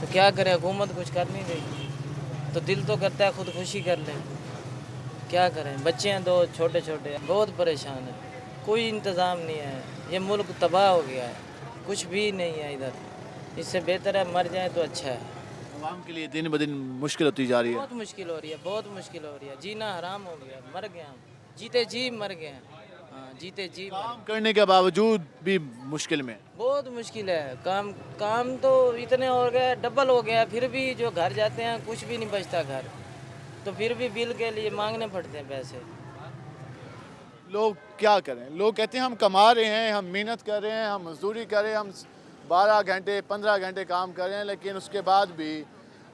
तो क्या करें, हुकूमत कुछ कर नहीं रही, तो दिल तो करता है खुदकुशी कर लें, क्या करें। बच्चे हैं 2 छोटे छोटे, बहुत परेशान है, कोई इंतज़ाम नहीं है, ये मुल्क तबाह हो गया है, कुछ भी नहीं है इधर। इससे बेहतर है मर जाए तो अच्छा है। आवाम के लिए दिन ब दिन मुश्किल होती जा रही है। बहुत मुश्किल हो रही है, बहुत मुश्किल हो रही है, जीना हराम हो गया, मर गए हम, जीते जी मर गए हैं। हाँ, जीते जी काम करने के बावजूद भी मुश्किल में। बहुत मुश्किल है। काम तो इतने हो गए, डबल हो गया, फिर भी जो घर जाते हैं कुछ भी नहीं बचता घर, तो फिर भी बिल के लिए मांगने पड़ते हैं पैसे। लोग क्या करें, लोग कहते हैं हम कमा रहे हैं, हम मेहनत कर रहे हैं, हम मजदूरी कर रहे हैं, हम 12 घंटे 15 घंटे काम कर रहे हैं, लेकिन उसके बाद भी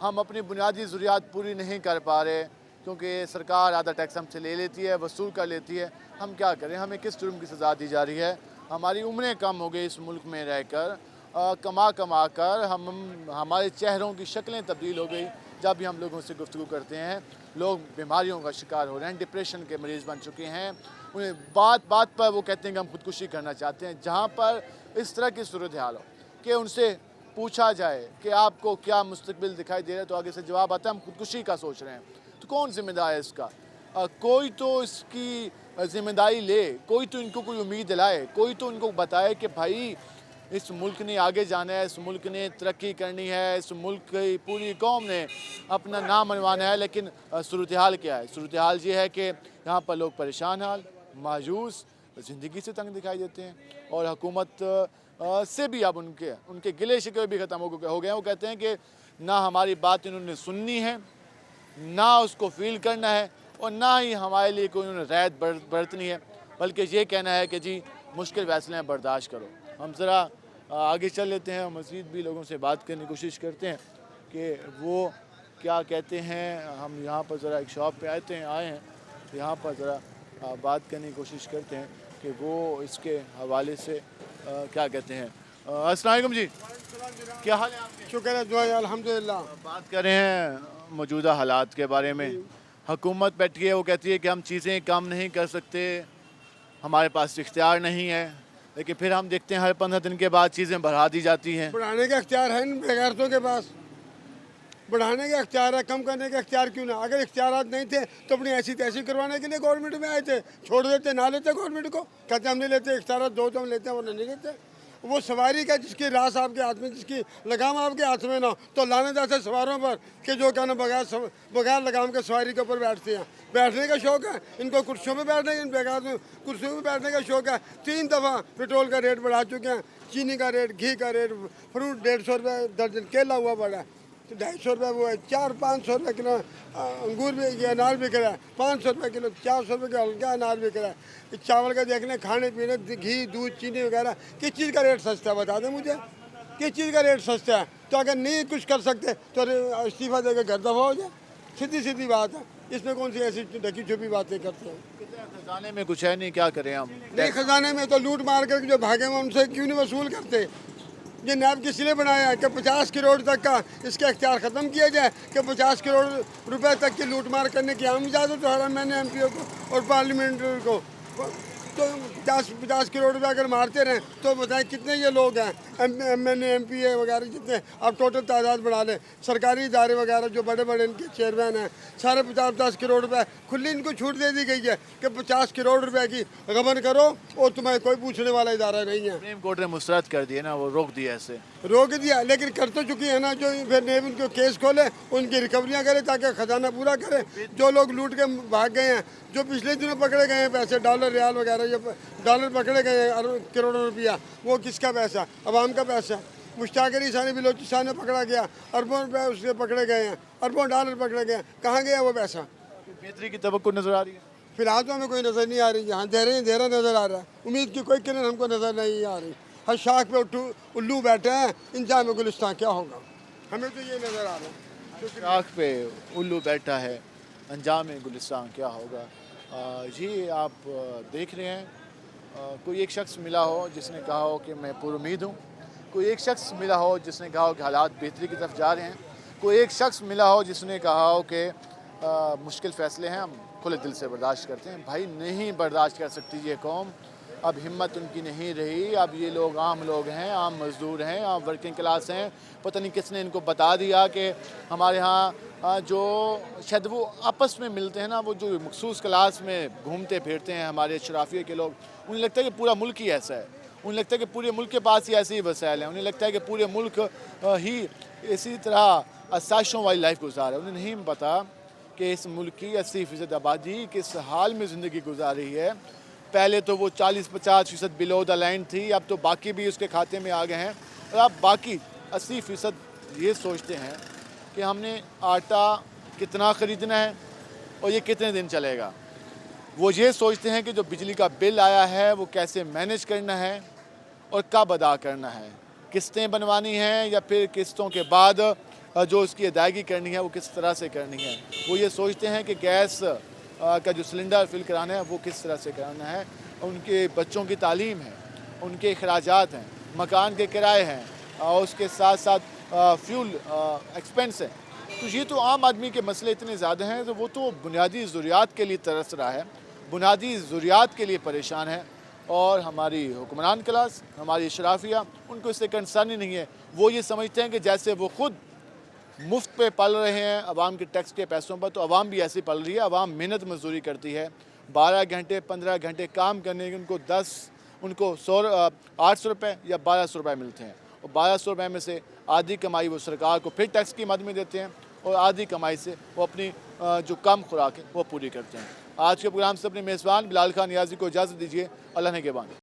हम अपनी बुनियादी ज़रूरियात पूरी नहीं कर पा रहे, क्योंकि सरकार आधा टैक्स हमसे ले लेती है, वसूल कर लेती है। हम क्या करें, हमें किस जुर्म की सज़ा दी जा रही है। हमारी उम्रें कम हो गई इस मुल्क में रहकर, कमा कर हमारे चेहरों की शक्लें तब्दील हो गई। जब भी हम लोगों से गुफ्तगू करते हैं, लोग बीमारियों का शिकार हो रहे हैं, डिप्रेशन के मरीज़ बन चुके हैं। उन्हें बात बात पर वो कहते हैं कि हम खुदकुशी करना चाहते हैं। जहाँ पर इस तरह की सूरत हाल हो कि उनसे पूछा जाए कि आपको क्या मुस्तकबिल दिखाई दे रहा है, तो आगे से जवाब आता है हम खुदकुशी का सोच रहे हैं। तो कौन जिम्मेदार है इसका? कोई तो इसकी जिम्मेदारी ले, कोई तो इनको कोई उम्मीद दिलाए, कोई तो इनको बताए कि भाई इस मुल्क ने आगे जाना है, इस मुल्क ने तरक्की करनी है, इस मुल्क की पूरी कौम ने अपना नाम मनवाना है। लेकिन सूरत हाल क्या है? सूरत हाल ये है कि यहाँ पर लोग परेशान हाल, मायूस, ज़िंदगी से तंग दिखाई देते हैं, और हुकूमत से भी अब उनके गिले शिकवे भी ख़त्म हो गए हैं। वो कहते हैं कि ना हमारी बात इन्होंने सुननी है, ना उसको फील करना है, और ना ही हमारे लिए कोई उन्होंने रैत बरतनी है, बल्कि ये कहना है कि जी मुश्किल फैसले हैं, बर्दाश्त करो। हम ज़रा आगे चल लेते हैं और मज़ीद भी लोगों से बात करने की कोशिश करते हैं कि वो क्या कहते हैं। हम यहाँ पर ज़रा एक शॉप पे आए हैं, तो यहाँ पर ज़रा बात करने की कोशिश करते हैं कि वो इसके हवाले से क्या कहते हैं। अस्सलाम वालेकुम जी, क्या हाल है आपके? शुक्र है, दुआ है, अल्हम्दुलिल्लाह। बात कर रहे हैं मौजूदा हालात के बारे में। हुकूमत बैठी है, वो कहती है कि हम चीज़ें कम नहीं कर सकते, हमारे पास इख्तियार नहीं है, लेकिन फिर हम देखते हैं हर 15 दिन के बाद चीज़ें बढ़ा दी जाती हैं। बढ़ाने का इख्तियार है इन बेगैरतों के पास, बढ़ाने का इख्तियार है, कम करने का इख्तियार क्यों ना? अगर इख्तियारात नहीं थे तो अपनी ऐसी तैसी करवाने के लिए गवर्नमेंट में आए थे, छोड़ देते, ना लेते गवर्नमेंट को, कहते हम नहीं लेते, इख्तियारात दो तो हम लेते हैं वरना नहीं लेते। वो सवारी का जिसकी रास आपके हाथ में, जिसकी लगाम आपके हाथ में ना, तो लाने जाते सवारों पर कि जो क्या ना बगैर लगाम के सवारी के ऊपर बैठते हैं। बैठने का शौक़ है इनको, कुर्सियों में बैठने का, इन बेकार कुर्सियों में बैठने का शौक़ है। 3 दफ़ा पेट्रोल का रेट बढ़ा चुके हैं, चीनी का रेट, घी का रेट, फ्रूट 150 रुपये दर्जन केला हुआ पड़ा है, तो 250 रुपये वो है, 400-500 रुपये किलो अंगूर भी, ये अनार बिक रहा है, 500 रुपये किलो, 400 रुपये का हल्का अनार बिक रहा है। चावल का देखने, खाने पीने, घी, दूध, चीनी वगैरह, किस चीज़ का रेट सस्ता है बता दें मुझे, किस चीज़ का रेट सस्ता है? तो अगर नहीं कुछ कर सकते तो इस्तीफ़ा देकर घर दफा हो जाए, सीधी सीधी बात है। इसमें कौन सी ऐसी ढकी छुपी बातें करते हैं? खजाने में कुछ है नहीं, क्या करें हम? नहीं, खजाने में तो लूट मार कर जो भागे हैं उनसे क्यों नहीं वसूल करते? ये नैब किस लिए बनाया है कि 50 करोड़ तक का इसका इख्तियार ख़त्म किया जाए, कि 50 करोड़ रुपए तक की लूट मार करने की आम इजाज़त हो रहा है मैंने एमपीओ को और पार्लियामेंट को। तो 50 करोड़ रुपये अगर मारते रहें तो बताएं कितने ये लोग हैं, MNA MPA वगैरह जितने, अब टोटल तादाद बढ़ा लें, सरकारी इदारे वगैरह जो बड़े बड़े इनके चेयरमैन हैं, सारे 50-50 करोड़ रुपए खुली इनको छूट दे दी गई है कि 50 करोड़ रुपए की गबन करो और तुम्हें कोई पूछने वाला इदारा नहीं है। सुप्रीम कोर्ट ने मुस्तरद कर दिया ना, वो रोक दिया, ऐसे रोक दिया, लेकिन कर तो चुकी है ना। जो फिर नेब उनको केस खोले, उनकी रिकवरियाँ करे ताकि खजाना पूरा करे। जो लोग लूट के भाग गए हैं, जो पिछले दिनों पकड़े गए हैं पैसे, डॉलर रियाल वगैरह, जो डॉलर पकड़े गए हैं करोड़ों रुपया, वो किसका पैसा? अवाम का पैसा। मुश्ताक अली सानी बलोचिस्तान में पकड़ा गया, अरबों रुपये उसके पकड़े गए हैं, अरबों डॉलर पकड़े गए हैं, कहाँ गया वो पैसा? बेहतरी की तवक्को नज़र आ रही है? फिलहाल तो हमें कोई नज़र नहीं आ रही, यहाँ अंधेरा नज़र आ रहा है, उम्मीद की कोई किरण हमको नज़र नहीं आ रही। हर शाख पे उल्लू बैठे हैं, इंजाम गुलिस्तान क्या होगा, हमें तो ये नज़र आ रहा है। शाख पे उल्लू बैठा है, अंजाम गुलिस्तान क्या होगा। जी आप देख रहे हैं, कोई एक शख्स मिला हो जिसने कहा हो कि मैं पुरुमीद हूँ, कोई एक शख्स मिला हो जिसने कहा हो कि हालात बेहतरी की तरफ जा रहे हैं, कोई एक शख्स मिला हो जिसने कहा हो कि मुश्किल फ़ैसले हैं, हम खुले दिल से बर्दाश्त करते हैं। भाई नहीं बर्दाश्त कर सकती ये कौम, अब हिम्मत उनकी नहीं रही। अब ये लोग आम लोग हैं, आम मज़दूर हैं, आम वर्किंग क्लास हैं। पता नहीं किसने इनको बता दिया कि हमारे यहाँ जो शायद वो आपस में मिलते हैं ना, वो जो मखसूस क्लास में घूमते फिरते हैं हमारे शराफिया के लोग, उन्हें लगता है कि पूरा मुल्क ही ऐसा है। उन्हें लगता है कि पूरे मुल्क के पास ही ऐसे ही वसाइल हैं। उन्हें लगता है कि पूरे मुल्क ही इसी तरह आसाइशों वाली लाइफ गुजार है। उन्हें नहीं पता कि इस मुल्क की 80% आबादी किस हाल में ज़िंदगी गुजार रही है। पहले तो वो 40-50% बिलो द लाइन थी, अब तो बाकी भी उसके खाते में आ गए हैं। और अब बाकी 80% ये सोचते हैं कि हमने आटा कितना ख़रीदना है और ये कितने दिन चलेगा। वो ये सोचते हैं कि जो बिजली का बिल आया है वो कैसे मैनेज करना है और कब अदा करना है, किस्तें बनवानी हैं या फिर किस्तों के बाद जो उसकी अदायगी करनी है वो किस तरह से करनी है। वो ये सोचते हैं कि गैस का जो सिलेंडर फिल कराना है वो किस तरह से कराना है। उनके बच्चों की तालीम है, उनके अखराजात हैं, मकान के किराए हैं और उसके साथ साथ फ्यूल एक्सपेंस है। तो ये तो आम आदमी के मसले इतने ज़्यादा हैं तो वो तो बुनियादी ज़रूरियात के लिए तरस रहा है, बुनियादी ज़रूरियात के लिए परेशान है। और हमारी हुक्मरान क्लास, हमारी शराफिया, उनको इससे कंसर्न ही नहीं है। वो ये समझते हैं कि जैसे वो खुद मुफ्त पे पल रहे हैं अवाम के टैक्स के पैसों पर, तो अवाम भी ऐसे पल रही है। अवाम मेहनत मजदूरी करती है, 12 घंटे 15 घंटे काम करने के उनको 800 रुपये या 1200 रुपये मिलते हैं। और 1200 रुपये में से आधी कमाई वो सरकार को फिर टैक्स की मद में देते हैं और आधी कमाई से वो अपनी जो कम खुराक है वो पूरी करते हैं। आज के प्रोग्राम से अपने मेज़बान बिलाल खान नियाज़ी को इजाज़त दीजिए। अल्लाह ने के बानी।